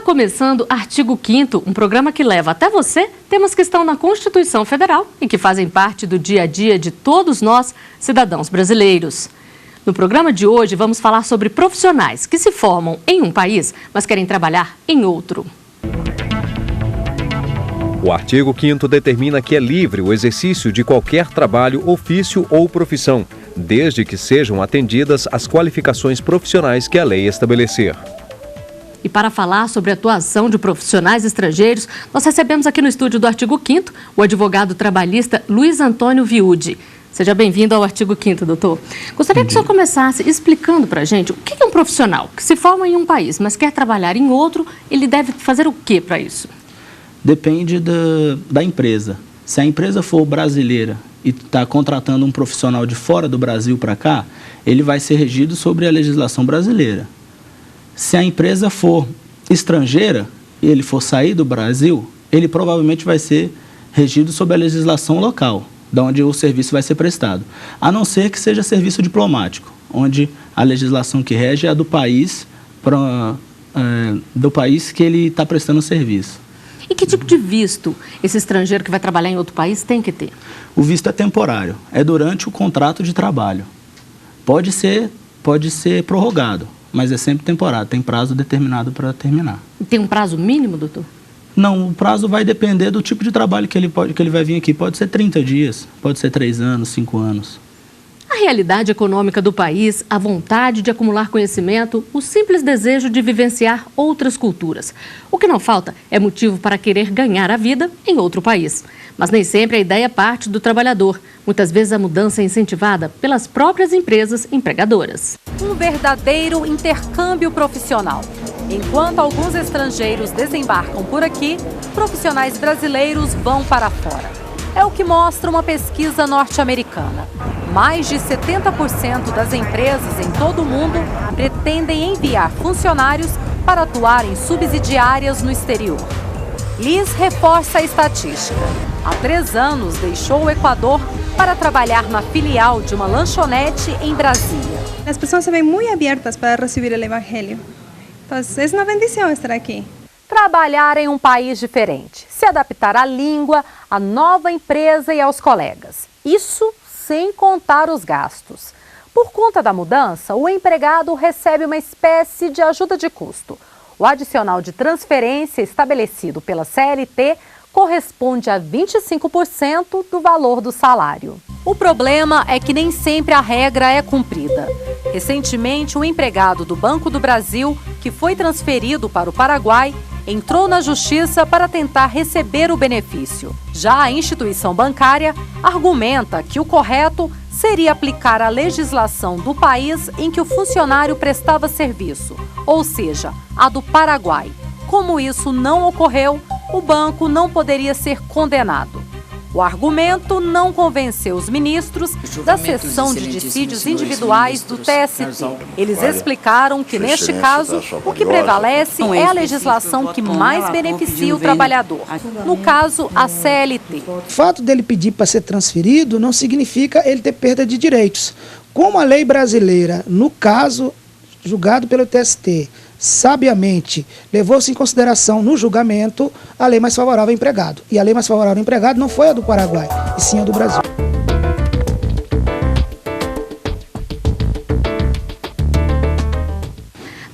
começando Artigo 5º, um programa que leva até você temas que estão na Constituição Federal e que fazem parte do dia a dia de todos nós, cidadãos brasileiros. No programa de hoje, vamos falar sobre profissionais que se formam em um país, mas querem trabalhar em outro. O artigo 5º determina que é livre o exercício de qualquer trabalho, ofício ou profissão, desde que sejam atendidas as qualificações profissionais que a lei estabelecer. E para falar sobre a atuação de profissionais estrangeiros, nós recebemos aqui no estúdio do Artigo 5º o advogado trabalhista Luiz Antônio Viudi. Seja bem-vindo ao Artigo 5º, doutor. Gostaria que o senhor começasse explicando para a gente o que é um profissional que se forma em um país, mas quer trabalhar em outro, ele deve fazer o que para isso? Depende da empresa. Se a empresa for brasileira e está contratando um profissional de fora do Brasil para cá, ele vai ser regido sobre a legislação brasileira. Se a empresa for estrangeira e ele for sair do Brasil, ele provavelmente vai ser regido sob a legislação local, de onde o serviço vai ser prestado. A não ser que seja serviço diplomático, onde a legislação que rege é a do país que ele está prestando o serviço. E que tipo de visto esse estrangeiro que vai trabalhar em outro país tem que ter? O visto é temporário, é durante o contrato de trabalho. Pode ser prorrogado, mas é sempre temporário, tem prazo determinado para terminar. Tem um prazo mínimo, doutor? Não, o prazo vai depender do tipo de trabalho que ele vai vir aqui. Pode ser 30 dias, pode ser 3 anos, 5 anos. A realidade econômica do país, a vontade de acumular conhecimento, o simples desejo de vivenciar outras culturas. O que não falta é motivo para querer ganhar a vida em outro país. Mas nem sempre a ideia parte do trabalhador. Muitas vezes a mudança é incentivada pelas próprias empresas empregadoras. Um verdadeiro intercâmbio profissional. Enquanto alguns estrangeiros desembarcam por aqui, profissionais brasileiros vão para fora. É o que mostra uma pesquisa norte-americana. Mais de 70% das empresas em todo o mundo pretendem enviar funcionários para atuar em subsidiárias no exterior. Liz reforça a estatística. Há 3 anos deixou o Equador para trabalhar na filial de uma lanchonete em Brasília. As pessoas se veem muito abertas para receber o evangelho. Então, é uma bendição estar aqui. Trabalhar em um país diferente, se adaptar à língua, à nova empresa e aos colegas. Isso sem contar os gastos. Por conta da mudança, o empregado recebe uma espécie de ajuda de custo. O adicional de transferência estabelecido pela CLT corresponde a 25% do valor do salário. O problema é que nem sempre a regra é cumprida. Recentemente, um empregado do Banco do Brasil, que foi transferido para o Paraguai, entrou na justiça para tentar receber o benefício. Já a instituição bancária argumenta que o correto seria aplicar a legislação do país em que o funcionário prestava serviço, ou seja, a do Paraguai. Como isso não ocorreu, o banco não poderia ser condenado. O argumento não convenceu os ministros da seção de dissídios individuais do TST. Eles explicaram que, neste caso, o que prevalece é a legislação que mais beneficia o trabalhador. No caso, a CLT. O fato dele pedir para ser transferido não significa ele ter perda de direitos. Como a lei brasileira, no caso julgado pelo TST, sabiamente levou-se em consideração no julgamento a lei mais favorável ao empregado. E a lei mais favorável ao empregado não foi a do Paraguai, e sim a do Brasil.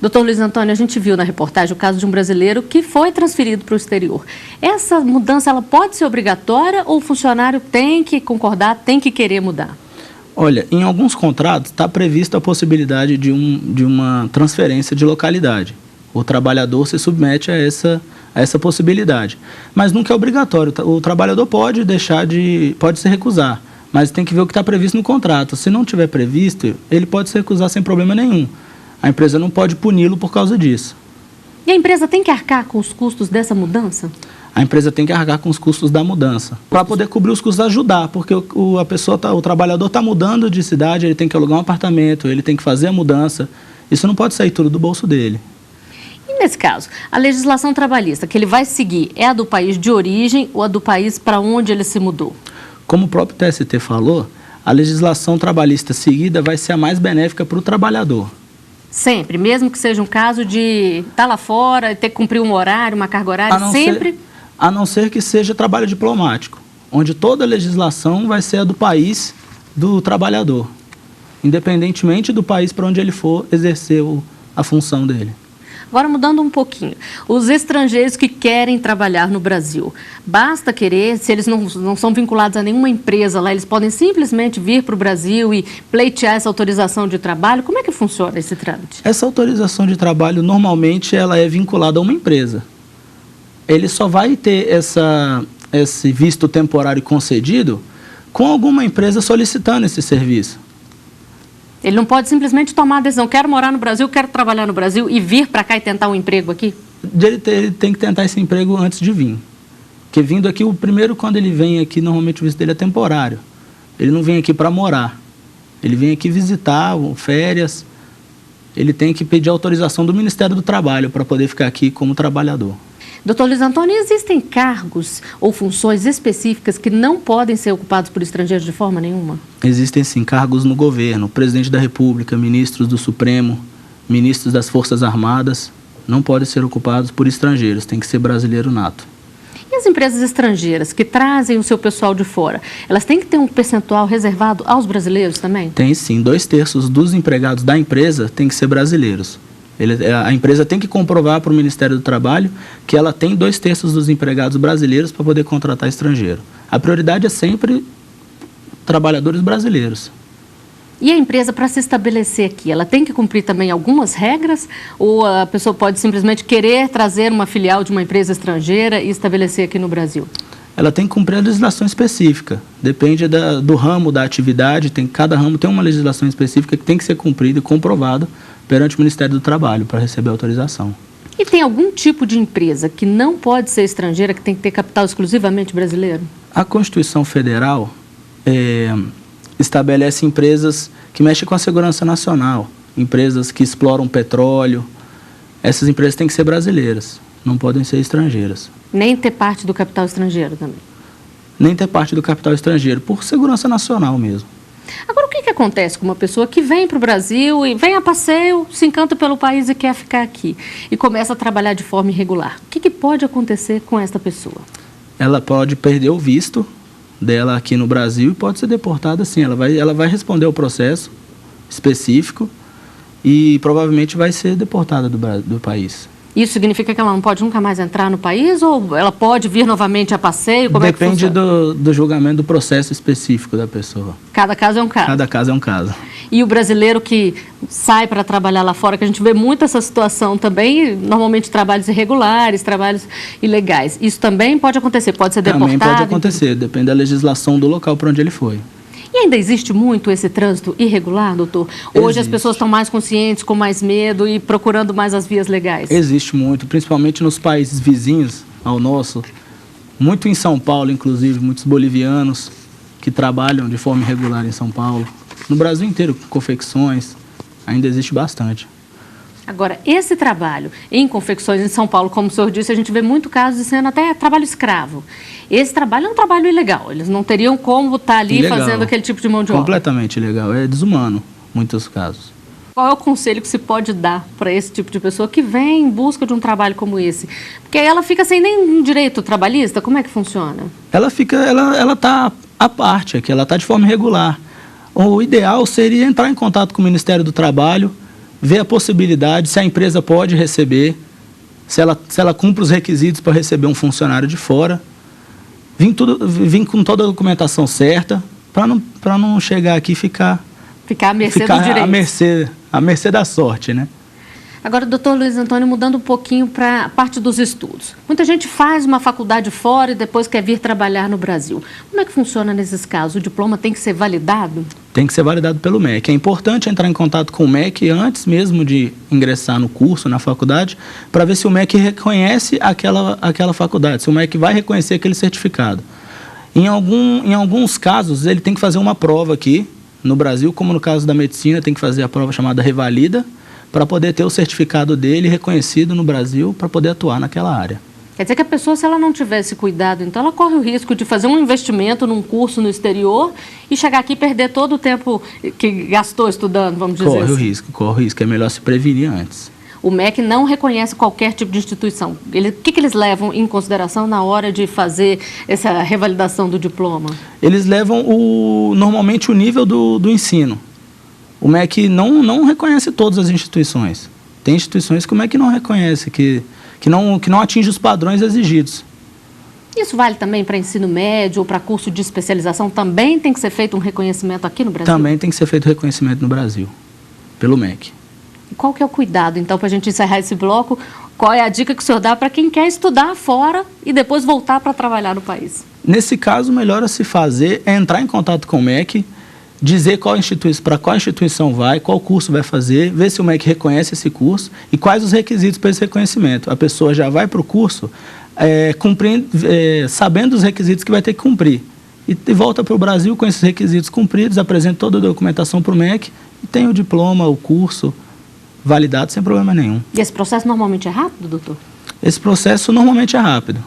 Doutor Luiz Antônio, a gente viu na reportagem o caso de um brasileiro que foi transferido para o exterior. Essa mudança ela pode ser obrigatória ou o funcionário tem que concordar, tem que querer mudar? Olha, em alguns contratos está prevista a possibilidade de uma transferência de localidade. O trabalhador se submete a essa possibilidade. Mas nunca é obrigatório. O trabalhador pode se recusar, mas tem que ver o que está previsto no contrato. Se não tiver previsto, ele pode se recusar sem problema nenhum. A empresa não pode puni-lo por causa disso. E a empresa tem que arcar com os custos dessa mudança? A empresa tem que arcar com os custos da mudança, para poder cobrir os custos, ajudar, porque o trabalhador está mudando de cidade, ele tem que alugar um apartamento, ele tem que fazer a mudança. Isso não pode sair tudo do bolso dele. E nesse caso, a legislação trabalhista que ele vai seguir é a do país de origem ou a do país para onde ele se mudou? Como o próprio TST falou, a legislação trabalhista seguida vai ser a mais benéfica para o trabalhador. Sempre, mesmo que seja um caso de estar lá fora, ter que cumprir um horário, uma carga horária, sempre? A não ser que seja trabalho diplomático, onde toda a legislação vai ser a do país do trabalhador, independentemente do país para onde ele for exercer a função dele. Agora, mudando um pouquinho, os estrangeiros que querem trabalhar no Brasil, basta querer, se eles não são vinculados a nenhuma empresa lá, eles podem simplesmente vir para o Brasil e pleitear essa autorização de trabalho? Como é que funciona esse trâmite? Essa autorização de trabalho, normalmente, ela é vinculada a uma empresa. Ele só vai ter esse visto temporário concedido com alguma empresa solicitando esse serviço. Ele não pode simplesmente tomar a decisão, quero morar no Brasil, quero trabalhar no Brasil e vir para cá e tentar um emprego aqui? Ele tem que tentar esse emprego antes de vir. Porque vindo aqui, o primeiro, quando ele vem aqui, normalmente o visto dele é temporário. Ele não vem aqui para morar. Ele vem aqui visitar, férias. Ele tem que pedir autorização do Ministério do Trabalho para poder ficar aqui como trabalhador. Doutor Luiz Antônio, existem cargos ou funções específicas que não podem ser ocupados por estrangeiros de forma nenhuma? Existem, sim, cargos no governo. Presidente da República, ministros do Supremo, ministros das Forças Armadas, não podem ser ocupados por estrangeiros, tem que ser brasileiro nato. E as empresas estrangeiras que trazem o seu pessoal de fora, elas têm que ter um percentual reservado aos brasileiros também? Tem, sim. 2/3 dos empregados da empresa têm que ser brasileiros. A empresa tem que comprovar para o Ministério do Trabalho que ela tem 2/3 dos empregados brasileiros para poder contratar estrangeiro. A prioridade é sempre trabalhadores brasileiros. E a empresa, para se estabelecer aqui, ela tem que cumprir também algumas regras? Ou a pessoa pode simplesmente querer trazer uma filial de uma empresa estrangeira e estabelecer aqui no Brasil? Ela tem que cumprir a legislação específica. Depende do ramo da atividade. Cada ramo tem uma legislação específica que tem que ser cumprida e comprovado perante o Ministério do Trabalho para receber autorização. E tem algum tipo de empresa que não pode ser estrangeira, que tem que ter capital exclusivamente brasileiro? A Constituição Federal estabelece empresas que mexem com a segurança nacional, empresas que exploram petróleo. Essas empresas têm que ser brasileiras, não podem ser estrangeiras. Nem ter parte do capital estrangeiro também? Nem ter parte do capital estrangeiro, por segurança nacional mesmo. Agora, o que acontece com uma pessoa que vem para o Brasil e vem a passeio, se encanta pelo país e quer ficar aqui e começa a trabalhar de forma irregular? O que pode acontecer com esta pessoa? Ela pode perder o visto dela aqui no Brasil e pode ser deportada, sim. Ela vai responder ao processo específico e provavelmente vai ser deportada do país. Isso significa que ela não pode nunca mais entrar no país ou ela pode vir novamente a passeio? Como Depende do julgamento do processo específico da pessoa. Cada caso é um caso? Cada caso é um caso. E o brasileiro que sai para trabalhar lá fora, que a gente vê muito essa situação também, normalmente trabalhos irregulares, trabalhos ilegais. Isso também pode acontecer? Pode ser deportado? Também pode acontecer, depende da legislação do local para onde ele foi. E ainda existe muito esse trânsito irregular, doutor? Hoje as pessoas estão mais conscientes, com mais medo e procurando mais as vias legais? Existe muito, principalmente nos países vizinhos ao nosso. Muito em São Paulo, inclusive, muitos bolivianos que trabalham de forma irregular em São Paulo. No Brasil inteiro, confecções, ainda existe bastante. Agora, esse trabalho em confecções em São Paulo, como o senhor disse, a gente vê muito casos de sendo até trabalho escravo. Esse trabalho é um trabalho ilegal, eles não teriam como estar ali ilegal, fazendo aquele tipo de mão de obra. Completamente ilegal, é desumano em muitos casos. Qual é o conselho que se pode dar para esse tipo de pessoa que vem em busca de um trabalho como esse? Porque aí ela fica sem nenhum direito trabalhista, como é que funciona? Ela está à parte aqui, ela está de forma irregular. O ideal seria entrar em contato com o Ministério do Trabalho, ver a possibilidade, se a empresa pode receber, se ela cumpre os requisitos para receber um funcionário de fora, vir com toda a documentação certa, para não chegar aqui e ficar à mercê do direito. À mercê da sorte, né? Agora, doutor Luiz Antônio, mudando um pouquinho para a parte dos estudos. Muita gente faz uma faculdade fora e depois quer vir trabalhar no Brasil. Como é que funciona nesses casos? O diploma tem que ser validado? Tem que ser validado pelo MEC. É importante entrar em contato com o MEC antes mesmo de ingressar no curso, na faculdade, para ver se o MEC reconhece aquela faculdade, se o MEC vai reconhecer aquele certificado. Em alguns casos, ele tem que fazer uma prova aqui no Brasil, como no caso da medicina, tem que fazer a prova chamada Revalida, para poder ter o certificado dele reconhecido no Brasil, para poder atuar naquela área. Quer dizer que a pessoa, se ela não tiver esse cuidado, então ela corre o risco de fazer um investimento num curso no exterior e chegar aqui e perder todo o tempo que gastou estudando, vamos dizer assim. Corre o risco. É melhor se prevenir antes. O MEC não reconhece qualquer tipo de instituição. O que eles levam em consideração na hora de fazer essa revalidação do diploma? Eles levam normalmente o nível do ensino. O MEC não reconhece todas as instituições. Tem instituições que o MEC não reconhece, que não atinge os padrões exigidos. Isso vale também para ensino médio ou para curso de especialização? Também tem que ser feito um reconhecimento aqui no Brasil? Também tem que ser feito reconhecimento no Brasil, pelo MEC. E qual que é o cuidado, então, para a gente encerrar esse bloco? Qual é a dica que o senhor dá para quem quer estudar fora e depois voltar para trabalhar no país? Nesse caso, o melhor a se fazer é entrar em contato com o MEC, dizer para qual instituição vai, qual curso vai fazer, ver se o MEC reconhece esse curso e quais os requisitos para esse reconhecimento. A pessoa já vai para o curso sabendo os requisitos que vai ter que cumprir. E volta para o Brasil com esses requisitos cumpridos, apresenta toda a documentação para o MEC e tem o diploma, o curso validado sem problema nenhum. E esse processo normalmente é rápido, doutor? Esse processo normalmente é rápido.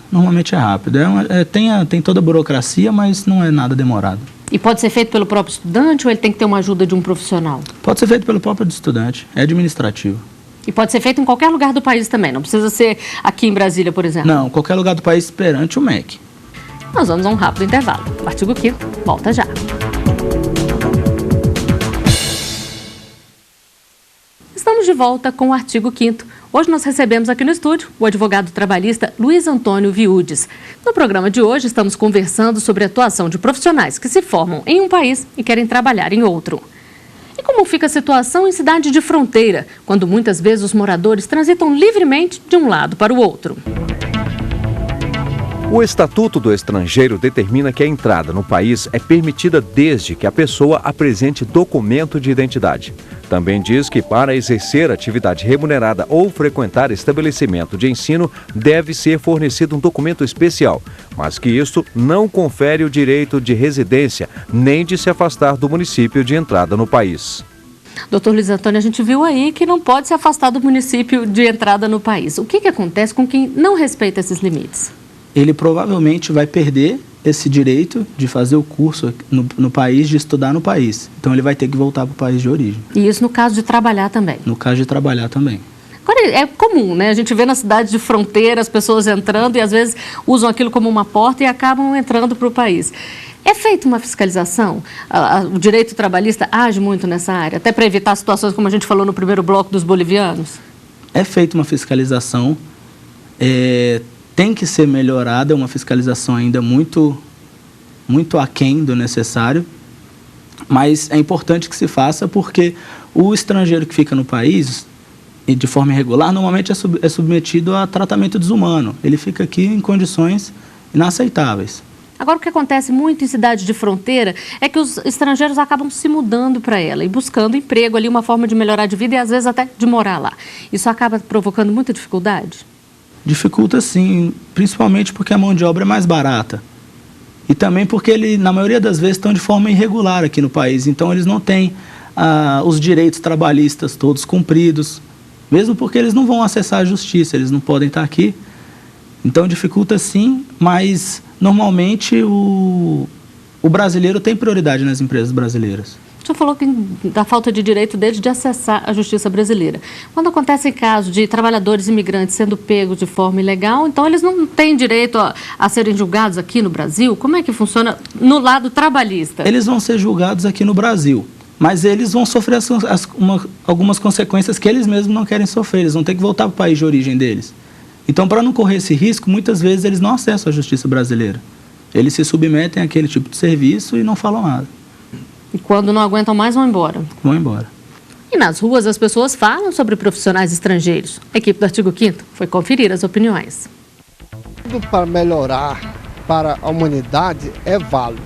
Tem toda a burocracia, mas não é nada demorado. E pode ser feito pelo próprio estudante ou ele tem que ter uma ajuda de um profissional? Pode ser feito pelo próprio estudante, é administrativo. E pode ser feito em qualquer lugar do país também, não precisa ser aqui em Brasília, por exemplo? Não, qualquer lugar do país perante o MEC. Nós vamos a um rápido intervalo. O artigo 5º volta já. Estamos de volta com o artigo 5º. Hoje nós recebemos aqui no estúdio o advogado trabalhista Luiz Antônio Viúdes. No programa de hoje estamos conversando sobre a atuação de profissionais que se formam em um país e querem trabalhar em outro. E como fica a situação em cidade de fronteira, quando muitas vezes os moradores transitam livremente de um lado para o outro? O Estatuto do Estrangeiro determina que a entrada no país é permitida desde que a pessoa apresente documento de identidade. Também diz que para exercer atividade remunerada ou frequentar estabelecimento de ensino deve ser fornecido um documento especial, mas que isto não confere o direito de residência nem de se afastar do município de entrada no país. Doutor Luiz Antônio, a gente viu aí que não pode se afastar do município de entrada no país. O que acontece com quem não respeita esses limites? Ele provavelmente vai perder esse direito de fazer o curso no país, de estudar no país. Então, ele vai ter que voltar para o país de origem. E isso no caso de trabalhar também? No caso de trabalhar também. Agora, é comum, né? A gente vê na cidade de fronteira as pessoas entrando e, às vezes, usam aquilo como uma porta e acabam entrando para o país. É feita uma fiscalização? O direito trabalhista age muito nessa área, até para evitar situações como a gente falou no primeiro bloco dos bolivianos? É feita uma fiscalização. Tem que ser melhorada, é uma fiscalização ainda muito aquém do necessário, mas é importante que se faça porque o estrangeiro que fica no país, e de forma irregular, normalmente é submetido a tratamento desumano. Ele fica aqui em condições inaceitáveis. Agora, o que acontece muito em cidade de fronteira é que os estrangeiros acabam se mudando para ela e buscando emprego ali, uma forma de melhorar de vida e às vezes até de morar lá. Isso acaba provocando muita dificuldade? Dificulta sim, principalmente porque a mão de obra é mais barata. E também porque eles, na maioria das vezes, estão de forma irregular aqui no país. Então, eles não têm os direitos trabalhistas todos cumpridos, mesmo porque eles não vão acessar a justiça, eles não podem estar aqui. Então, dificulta sim, mas normalmente o brasileiro tem prioridade nas empresas brasileiras. O senhor falou da falta de direito deles de acessar a justiça brasileira. Quando acontece caso de trabalhadores imigrantes sendo pegos de forma ilegal, então eles não têm direito a serem julgados aqui no Brasil? Como é que funciona no lado trabalhista? Eles vão ser julgados aqui no Brasil, mas eles vão sofrer algumas consequências que eles mesmos não querem sofrer. Eles vão ter que voltar para o país de origem deles. Então, para não correr esse risco, muitas vezes eles não acessam a justiça brasileira. Eles se submetem àquele tipo de serviço e não falam nada. E quando não aguentam mais, vão embora? Vão embora. E nas ruas as pessoas falam sobre profissionais estrangeiros. A equipe do artigo 5º foi conferir as opiniões. Tudo para melhorar para a humanidade é válido.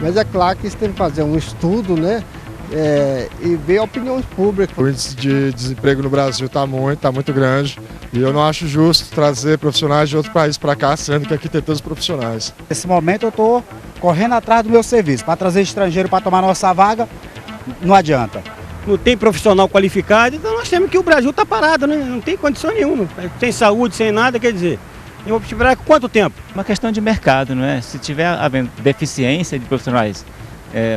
Mas é claro que isso tem que fazer um estudo, né? E ver opiniões públicas. O índice de desemprego no Brasil está muito grande. E eu não acho justo trazer profissionais de outro país para cá, sendo que aqui tem todos os profissionais. Nesse momento eu estou correndo atrás do meu serviço. Para trazer estrangeiro para tomar nossa vaga, não adianta. Não tem profissional qualificado, então nós temos que o Brasil está parado, né? Não tem condição nenhuma. Sem saúde, sem nada, quer dizer, Eu vou esperar quanto tempo? Uma questão de mercado, não é? Se tiver havendo deficiência de profissionais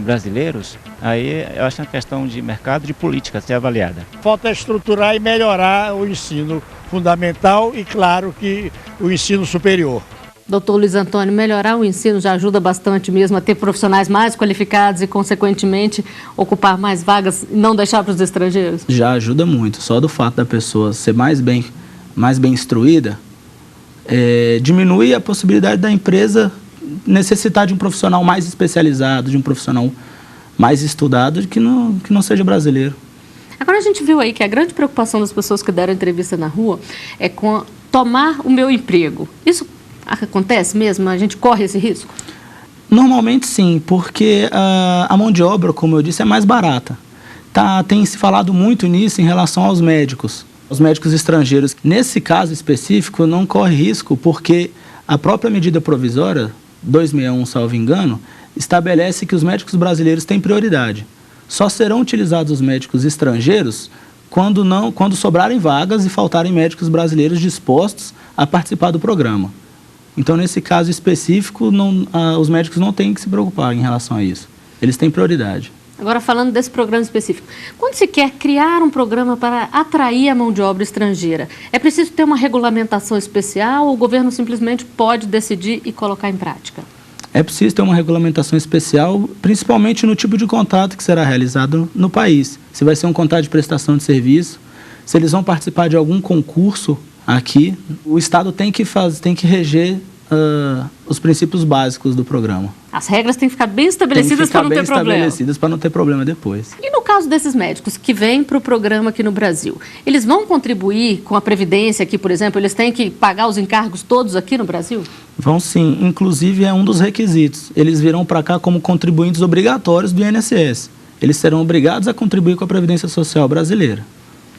brasileiros, aí eu acho uma questão de mercado, de política a ser avaliada. Falta estruturar e melhorar o ensino fundamental e, claro, que o ensino superior. Doutor Luiz Antônio, melhorar o ensino já ajuda bastante mesmo a ter profissionais mais qualificados e, consequentemente, ocupar mais vagas e não deixar para os estrangeiros? Já ajuda muito. Só do fato da pessoa ser mais bem instruída, diminui a possibilidade da empresa necessitar de um profissional mais especializado, de um profissional mais estudado, que não seja brasileiro. Agora a gente viu aí que a grande preocupação das pessoas que deram entrevista na rua é com tomar o meu emprego. Isso acontece mesmo? A gente corre esse risco? Normalmente sim, porque a mão de obra, como eu disse, é mais barata. Tem se falado muito nisso em relação aos médicos estrangeiros. Nesse caso específico, não corre risco, porque a própria medida provisória, 261, salvo engano, estabelece que os médicos brasileiros têm prioridade. Só serão utilizados os médicos estrangeiros quando sobrarem vagas e faltarem médicos brasileiros dispostos a participar do programa. Então, nesse caso específico, os médicos não têm que se preocupar em relação a isso. Eles têm prioridade. Agora, falando desse programa específico, quando se quer criar um programa para atrair a mão de obra estrangeira, é preciso ter uma regulamentação especial ou o governo simplesmente pode decidir e colocar em prática? É preciso ter uma regulamentação especial, principalmente no tipo de contrato que será realizado no país. Se vai ser um contrato de prestação de serviço, se eles vão participar de algum concurso aqui, o Estado tem que reger os princípios básicos do programa. As regras têm que ficar bem estabelecidas para não ter problema. Estabelecidas para não ter problema depois. E no caso desses médicos que vêm para o programa aqui no Brasil, eles vão contribuir com a Previdência aqui, por exemplo? Eles têm que pagar os encargos todos aqui no Brasil? Vão sim. Inclusive é um dos requisitos. Eles virão para cá como contribuintes obrigatórios do INSS. Eles serão obrigados a contribuir com a Previdência Social brasileira.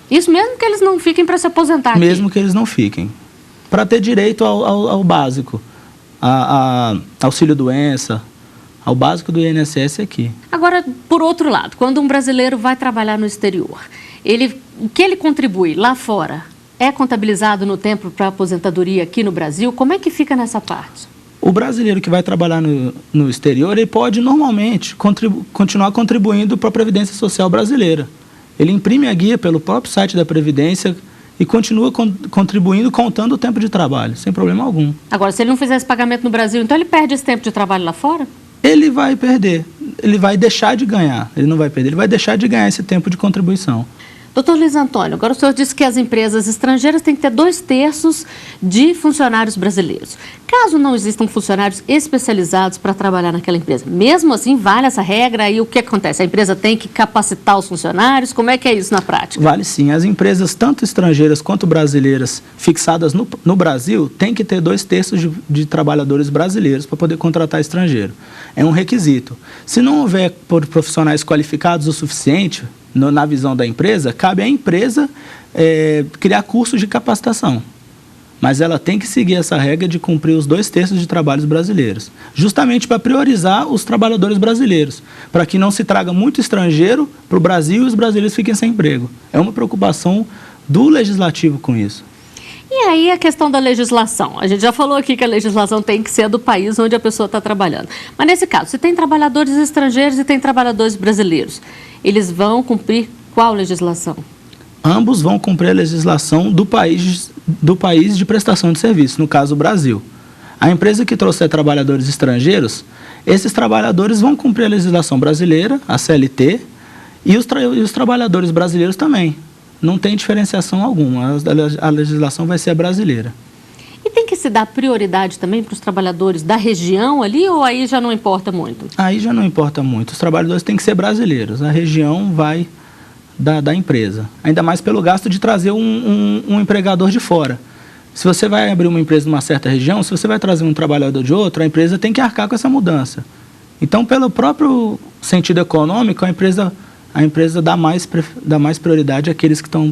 Isso mesmo que eles não fiquem para se aposentar aqui? Mesmo que eles não fiquem. Para ter direito ao básico, a auxílio-doença, ao básico do INSS aqui. Agora, por outro lado, quando um brasileiro vai trabalhar no exterior, o que ele contribui lá fora é contabilizado no tempo para aposentadoria aqui no Brasil? Como é que fica nessa parte? O brasileiro que vai trabalhar no exterior, ele pode normalmente continuar contribuindo para a Previdência Social brasileira. Ele imprime a guia pelo próprio site da Previdência e continua contribuindo, contando o tempo de trabalho, sem problema algum. Agora, se ele não fizer esse pagamento no Brasil, então ele perde esse tempo de trabalho lá fora? Ele vai perder, ele vai deixar de ganhar, ele não vai perder, ele vai deixar de ganhar esse tempo de contribuição. Doutor Luiz Antônio, agora o senhor disse que as empresas estrangeiras têm que ter 2/3 de funcionários brasileiros. Caso não existam funcionários especializados para trabalhar naquela empresa, mesmo assim vale essa regra e o que acontece? A empresa tem que capacitar os funcionários? Como é que é isso na prática? Vale sim. As empresas, tanto estrangeiras quanto brasileiras, fixadas no Brasil, têm que ter 2/3 de trabalhadores brasileiros para poder contratar estrangeiro. É um requisito. Se não houver profissionais qualificados o suficiente, na visão da empresa, cabe à empresa criar cursos de capacitação. Mas ela tem que seguir essa regra de cumprir os 2/3 de trabalhos brasileiros, justamente para priorizar os trabalhadores brasileiros, para que não se traga muito estrangeiro para o Brasil e os brasileiros fiquem sem emprego. É uma preocupação do legislativo com isso. E aí a questão da legislação. A gente já falou aqui que a legislação tem que ser do país onde a pessoa está trabalhando. Mas nesse caso, se tem trabalhadores estrangeiros e tem trabalhadores brasileiros, eles vão cumprir qual legislação? Ambos vão cumprir a legislação do país de prestação de serviço, no caso o Brasil. A empresa que trouxer trabalhadores estrangeiros, esses trabalhadores vão cumprir a legislação brasileira, a CLT, e os trabalhadores brasileiros também. Não tem diferenciação alguma, a legislação vai ser a brasileira. E tem que se dar prioridade também para os trabalhadores da região ali ou aí já não importa muito? Aí já não importa muito, os trabalhadores têm que ser brasileiros, a região vai da empresa. Ainda mais pelo gasto de trazer um empregador de fora. Se você vai abrir uma empresa numa certa região, se você vai trazer um trabalhador de outra, a empresa tem que arcar com essa mudança. Então, pelo próprio sentido econômico, a empresa dá mais prioridade àqueles que estão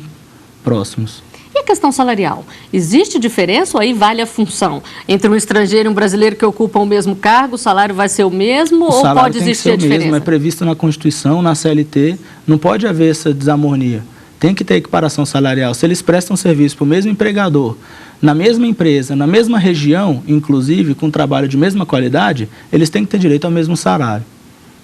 próximos. E a questão salarial? Existe diferença ou aí vale a função? Entre um estrangeiro e um brasileiro que ocupam o mesmo cargo, o salário vai ser o mesmo ou pode existir a diferença? Mesmo, é previsto na Constituição, na CLT, não pode haver essa desarmonia. Tem que ter equiparação salarial. Se eles prestam serviço para o mesmo empregador na mesma empresa, na mesma região, inclusive com trabalho de mesma qualidade, eles têm que ter direito ao mesmo salário.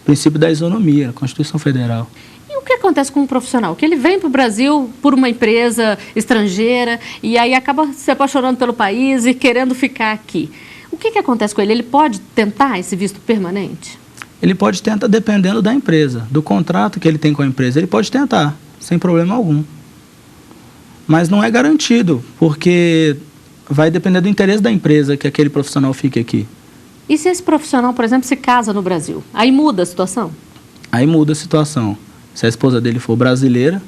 Princípio da isonomia, Constituição Federal. E o que acontece com um profissional? Que ele vem para o Brasil por uma empresa estrangeira e aí acaba se apaixonando pelo país e querendo ficar aqui. O que acontece com ele? Ele pode tentar esse visto permanente? Ele pode tentar, dependendo da empresa, do contrato que ele tem com a empresa, ele pode tentar, sem problema algum. Mas não é garantido, porque vai depender do interesse da empresa que aquele profissional fique aqui. E se esse profissional, por exemplo, se casa no Brasil? Aí muda a situação? Aí muda a situação. Se a esposa dele for brasileira,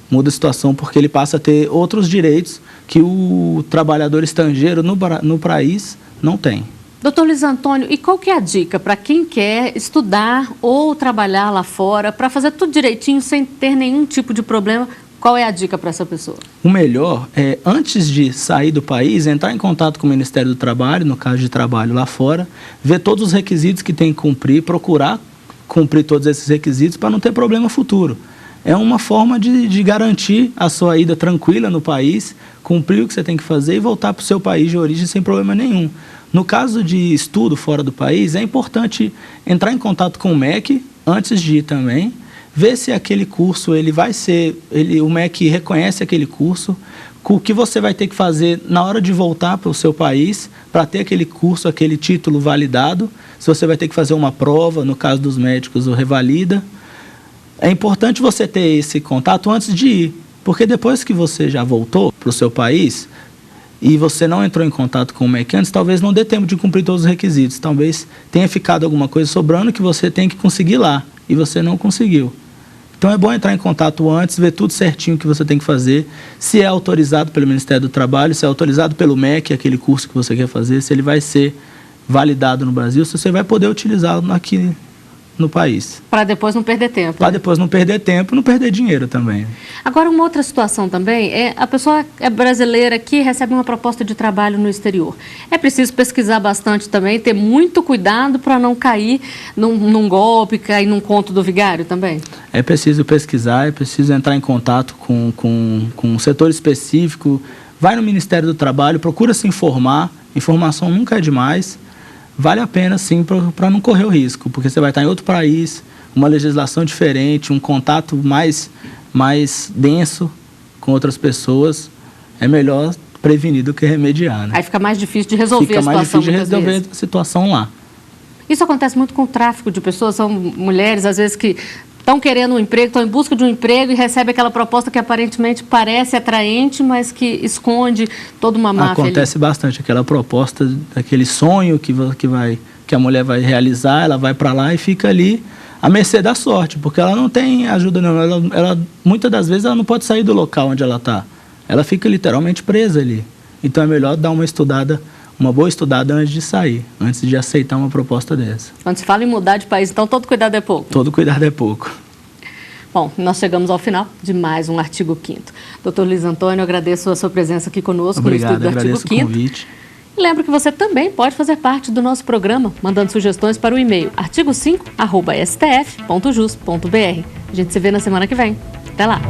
muda a situação porque ele passa a ter outros direitos que o trabalhador estrangeiro no país não tem. Doutor Luiz Antônio, e qual que é a dica para quem quer estudar ou trabalhar lá fora, para fazer tudo direitinho, sem ter nenhum tipo de problema? Qual é a dica para essa pessoa? O melhor é, antes de sair do país, entrar em contato com o Ministério do Trabalho, no caso de trabalho lá fora, ver todos os requisitos que tem que cumprir, procurar cumprir todos esses requisitos para não ter problema futuro. É uma forma de garantir a sua ida tranquila no país, cumprir o que você tem que fazer e voltar para o seu país de origem sem problema nenhum. No caso de estudo fora do país, é importante entrar em contato com o MEC antes de ir também, ver se aquele curso o MEC reconhece aquele curso, o que você vai ter que fazer na hora de voltar para o seu país para ter aquele curso, aquele título validado, se você vai ter que fazer uma prova, no caso dos médicos, o revalida. É importante você ter esse contato antes de ir, porque depois que você já voltou para o seu país e você não entrou em contato com o MEC antes, talvez não dê tempo de cumprir todos os requisitos, talvez tenha ficado alguma coisa sobrando que você tem que conseguir lá e você não conseguiu. Então é bom entrar em contato antes, ver tudo certinho que você tem que fazer, se é autorizado pelo Ministério do Trabalho, se é autorizado pelo MEC, aquele curso que você quer fazer, se ele vai ser validado no Brasil, se você vai poder utilizá-lo aqui no país. Para depois não perder tempo. Para depois não perder tempo e não perder dinheiro também. Agora, uma outra situação também é a pessoa é brasileira que recebe uma proposta de trabalho no exterior. É preciso pesquisar bastante também, ter muito cuidado para não cair num golpe, cair num conto do vigário também? É preciso pesquisar, é preciso entrar em contato com um setor específico, vai no Ministério do Trabalho, procura se informar, informação nunca é demais. Vale a pena, sim, para não correr o risco, porque você vai estar em outro país, uma legislação diferente, um contato mais denso com outras pessoas. É melhor prevenir do que remediar, né? Aí fica mais difícil de resolver a situação. Fica mais difícil de resolver a situação lá. Isso acontece muito com o tráfico de pessoas, são mulheres, às vezes, que estão querendo um emprego, estão em busca de um emprego e recebem aquela proposta que aparentemente parece atraente, mas que esconde toda uma máfia. Acontece bastante, aquela proposta, aquele sonho que a mulher vai realizar, ela vai para lá e fica ali à mercê da sorte, porque ela não tem ajuda nenhuma, ela muitas das vezes ela não pode sair do local onde ela está, ela fica literalmente presa ali. Então é melhor dar uma boa estudada antes de sair, antes de aceitar uma proposta dessa. Quando se fala em mudar de país, então todo cuidado é pouco? Todo cuidado é pouco. Bom, nós chegamos ao final de mais um Artigo 5º. Doutor Luiz Antônio, agradeço a sua presença aqui conosco. Obrigado, no estúdio do Artigo 5º. O convite. E lembro que você também pode fazer parte do nosso programa, mandando sugestões para o e-mail artigo5@stf.jus.br. A gente se vê na semana que vem. Até lá!